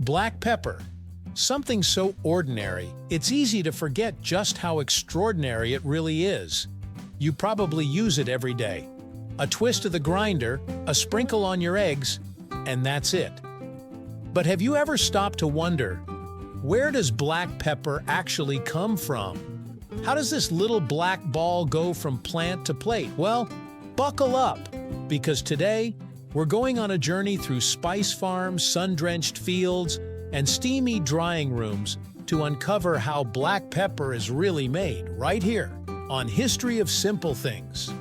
Black pepper. Something so ordinary, it's easy to forget just how extraordinary it really is. You probably use it every day. A twist of the grinder, a sprinkle on your eggs, and that's it. But have you ever stopped to wonder, where does black pepper actually come from? How does this little black ball go from plant to plate? Well, buckle up, because today we're going on a journey through spice farms, sun-drenched fields, and steamy drying rooms to uncover how black pepper is really made right here on History of Simple Things.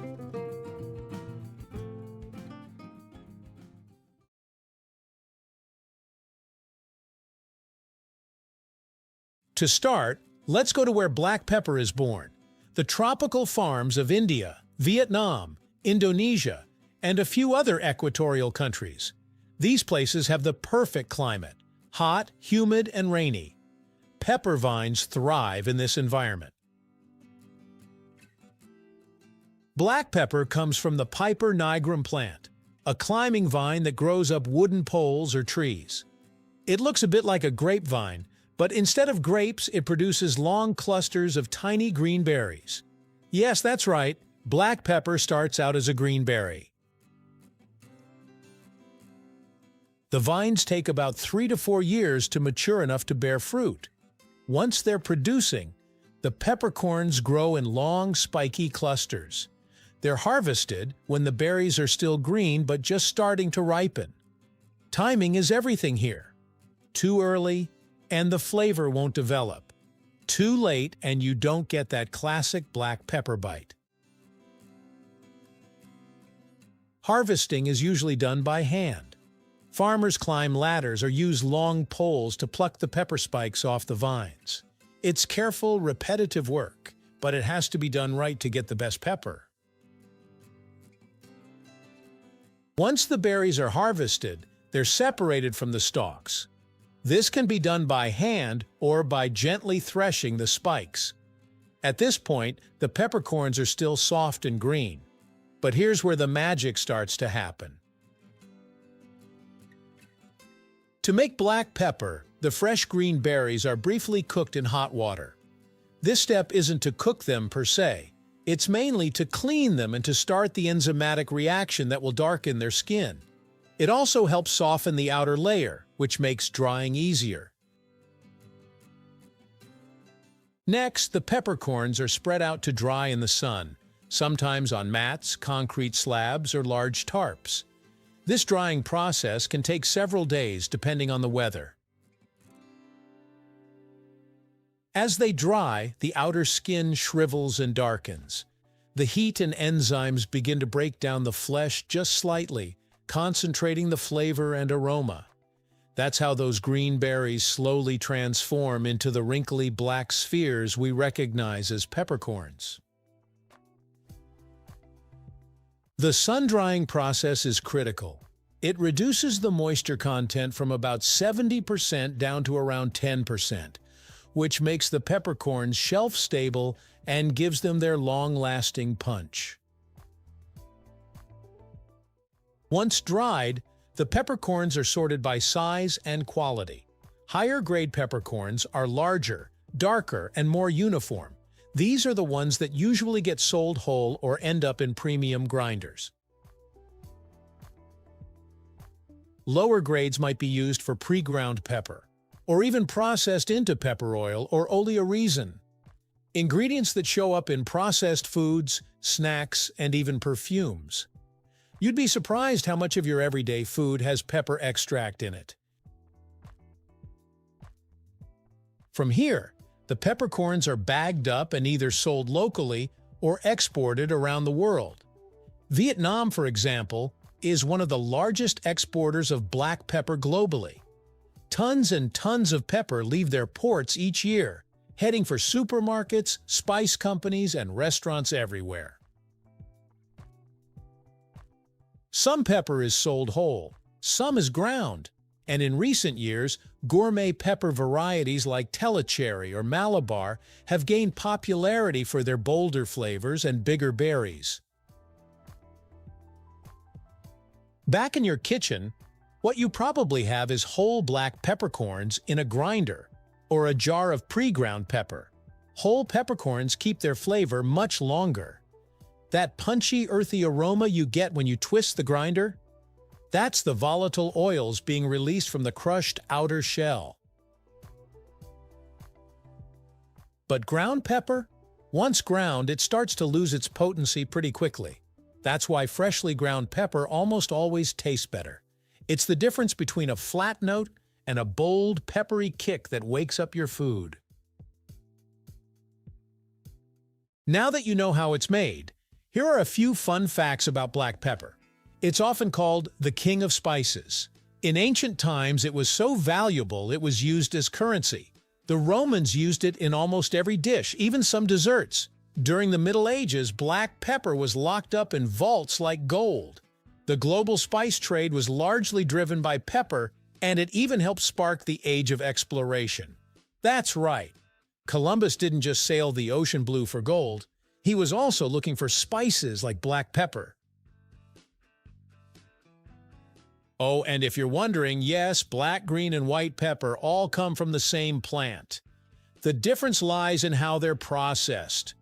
To start, let's go to where black pepper is born, the tropical farms of India, Vietnam, Indonesia, and a few other equatorial countries. These places have the perfect climate, hot, humid, and rainy. Pepper vines thrive in this environment. Black pepper comes from the Piper nigrum plant, a climbing vine that grows up wooden poles or trees. It looks a bit like a grapevine, but instead of grapes, it produces long clusters of tiny green berries. Yes, that's right, black pepper starts out as a green berry. The vines take about 3 to 4 years to mature enough to bear fruit. Once they're producing, the peppercorns grow in long, spiky clusters. They're harvested when the berries are still green but just starting to ripen. Timing is everything here. Too early, and the flavor won't develop. Too late, and you don't get that classic black pepper bite. Harvesting is usually done by hand. Farmers climb ladders or use long poles to pluck the pepper spikes off the vines. It's careful, repetitive work, but it has to be done right to get the best pepper. Once the berries are harvested, they're separated from the stalks. This can be done by hand or by gently threshing the spikes. At this point, the peppercorns are still soft and green. But here's where the magic starts to happen. To make black pepper, the fresh green berries are briefly cooked in hot water. This step isn't to cook them per se. It's mainly to clean them and to start the enzymatic reaction that will darken their skin. It also helps soften the outer layer, which makes drying easier. Next, the peppercorns are spread out to dry in the sun, sometimes on mats, concrete slabs, or large tarps. This drying process can take several days depending on the weather. As they dry, the outer skin shrivels and darkens. The heat and enzymes begin to break down the flesh just slightly, concentrating the flavor and aroma. That's how those green berries slowly transform into the wrinkly black spheres we recognize as peppercorns. The sun-drying process is critical. It reduces the moisture content from about 70% down to around 10%, which makes the peppercorns shelf-stable and gives them their long-lasting punch. Once dried, the peppercorns are sorted by size and quality. Higher-grade peppercorns are larger, darker, and more uniform. These are the ones that usually get sold whole or end up in premium grinders. Lower grades might be used for pre-ground pepper, or even processed into pepper oil or oleoresin. Ingredients that show up in processed foods, snacks, and even perfumes. You'd be surprised how much of your everyday food has pepper extract in it. From here, the peppercorns are bagged up and either sold locally or exported around the world. Vietnam, for example, is one of the largest exporters of black pepper globally. Tons and tons of pepper leave their ports each year, heading for supermarkets, spice companies, and restaurants everywhere. Some pepper is sold whole, some is ground, and in recent years, gourmet pepper varieties like Telecherry or Malabar have gained popularity for their bolder flavors and bigger berries. Back in your kitchen, What you probably have is whole black peppercorns in a grinder, or a jar of pre-ground pepper. Whole peppercorns keep their flavor much longer. That punchy, earthy aroma you get when you twist the grinder? That's the volatile oils being released from the crushed outer shell. But ground pepper? Once ground, it starts to lose its potency pretty quickly. That's why freshly ground pepper almost always tastes better. It's the difference between a flat note and a bold, peppery kick that wakes up your food. Now that you know how it's made, here are a few fun facts about black pepper. It's often called the king of spices. In ancient times, it was so valuable it was used as currency. The Romans used it in almost every dish, even some desserts. During the Middle Ages, black pepper was locked up in vaults like gold. The global spice trade was largely driven by pepper, and it even helped spark the age of exploration. That's right. Columbus didn't just sail the ocean blue for gold. He was also looking for spices like black pepper. Oh, and if you're wondering, yes, black, green, and white pepper all come from the same plant. The difference lies in how they're processed.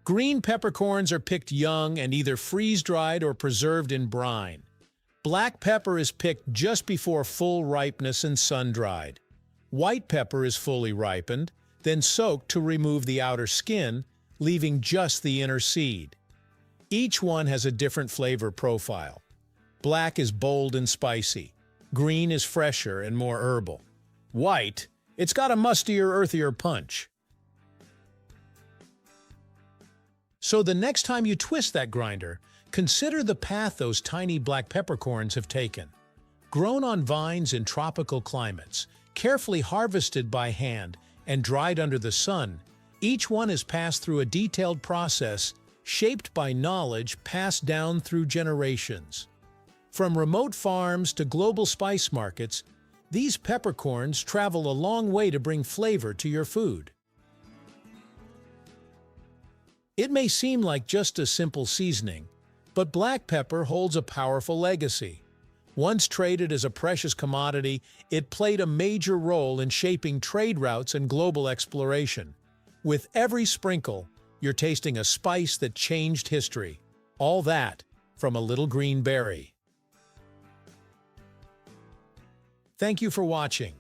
Green peppercorns are picked young and either freeze-dried or preserved in brine. Black pepper is picked just before full ripeness and sun-dried. White pepper is fully ripened, then soaked to remove the outer skin, leaving just the inner seed. Each one has a different flavor profile. Black is bold and spicy. Green is fresher and more herbal. White, it's got a mustier, earthier punch. So the next time you twist that grinder, consider the path those tiny black peppercorns have taken. Grown on vines in tropical climates, carefully harvested by hand, and dried under the sun, each one has passed through a detailed process shaped by knowledge passed down through generations. From remote farms to global spice markets, these peppercorns travel a long way to bring flavor to your food. It may seem like just a simple seasoning, but black pepper holds a powerful legacy. Once traded as a precious commodity, it played a major role in shaping trade routes and global exploration. With every sprinkle, you're tasting a spice that changed history. All that from a little green berry. Thank you for watching.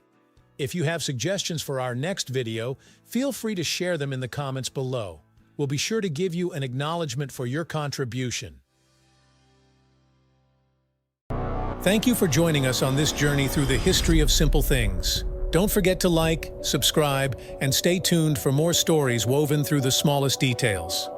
If you have suggestions for our next video, feel free to share them in the comments below. We'll be sure to give you an acknowledgement for your contribution. Thank you for joining us on this journey through the history of simple things. Don't forget to like, subscribe, and stay tuned for more stories woven through the smallest details.